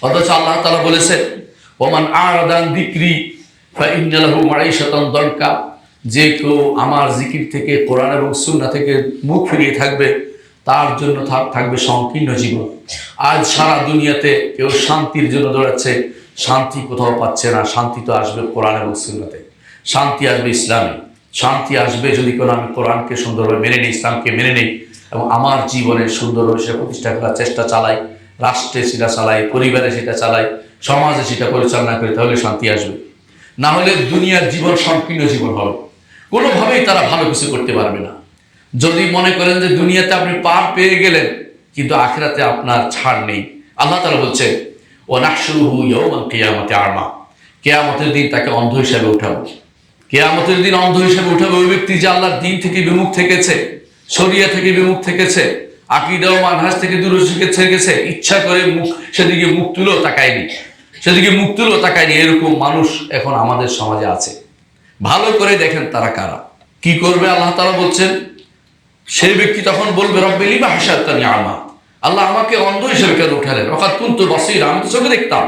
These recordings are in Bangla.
অথচ আল্লাহ তাআলা বলেছেন, ওমান আ'রাদা আন যিকরি ফাইন্না লাহু মাঈশাতান দানকা, যে কেউ আমার জিকির থেকে, কোরআন এবং সুন্নাহ থেকে মুখ ফিরিয়ে থাকবে, তার জন্য থাকবে সংকীর্ণ জীবন। আজ সারা দুনিয়াতে কেউ শান্তির জন্য দৌড়াচ্ছে, শান্তি কোথাও পাচ্ছে না। শান্তি তো আসবে কোরআন এবং সুন্নাতে, শান্তি আসবে ইসলামে, শান্তি আসবে যদি কোনো আমি কোরআনকে সুন্দরভাবে মেনে নিই, ইসলামকে মেনে নিই এবং আমার জীবনে সুন্দরভাবে সেটা প্রতিষ্ঠা করার চেষ্টা চালাই, রাষ্ট্রে সেটা চালাই, পরিবারে সেটা চালাই, সমাজে সেটা পরিচালনা করি, তাহলে শান্তি আসবে। না হলে দুনিয়ার জীবন সংকীর্ণ জীবন হবে, কোনোভাবেই তারা ভালো কিছু করতে পারবে না। যদি মনে করেন যে দুনিয়াতে আপনি পার পেয়ে গেলেন কিন্তু আখিরাতে আপনার ছাড় নেই, আল্লাহ তাআলা বলছে ওয়া নাহশুরুহু ইয়াওমাল কিয়ামাতি আ'মা, কিয়ামতের দিন তাকে অন্ধ হিসাবে উঠাবো। কিয়ামতের দিন অন্ধ হিসাবে উঠাবে ওই ব্যক্তি যে আল্লাহর দ্বীন থেকে বিমুখ থেকেছে, শরিয়া থেকে বিমুখ থেকেছে, আকীদা ও মানহাজ থেকে দূরে থেকেছে, ইচ্ছা করে সেদিকে মুখ তুলেও তাকায়নি। এরকম মানুষ এখন আমাদের সমাজে আছে। ভালো করে দেখেন তারা কারা, কি করবে। আল্লাহ তাআলা বলছেন সেই ব্যক্তি তখন বলবে রব্বি লিমা হাশারতানি আ'মা, আল্লাহ আমাকে অন্ধ হিসেবে কেন উঠালেন, ওয়াকাদ কুনতু বাসীরা, আমি তো চোখে দেখতাম।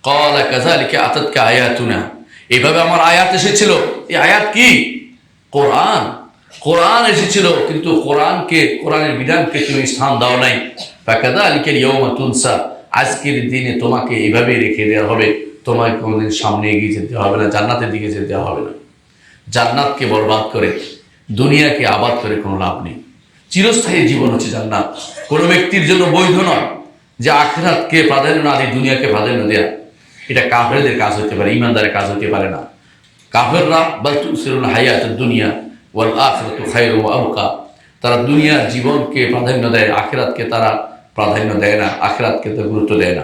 ক্বালা কাযালিকা আতাতকা আয়াতুনা, এইভাবে আমার আয়াত এসেছিল। এই আয়াত কি? কোরআন এসেছিল, কিন্তু কোরআনের বিধানকে তুমি স্থান দাও নাই। ফাকাযালিকা ইয়াওমা তুনসা, আজকের দিনে তোমাকে এইভাবে রেখে দেওয়া হবে, তোমাকে কোনোদিন সামনে এগিয়ে যেতে হবে না, জান্নাতের দিকে যেতে হবে না। জান্নাতকে বরবাদ করে, দুনিয়াকে আবাদ করে কোনো লাভ নেই। চিরস্থায়ী জীবন হচ্ছে জান্নাত। কোনো ব্যক্তির জন্য বৈধ নয় যে আখিরাতকে প্রাধান্য না দিয়ে দুনিয়াকে প্রাধান্য দেয়া। এটা কাফেরদের কাজ হতে পারে, ইমানদারের কাজ হতে পারে না। কাফেররা বাল তুসিরুনা হায়াতুদ দুনিয়া ওয়াল আখিরাতু খায়রুম ওয়া আবকা, তারা দুনিয়ার জীবনকে প্রাধান্য দেয়, আখিরাতকে তারা প্রাধান্য দেয় না, আখিরাতকে তো গুরুত্ব দেয় না।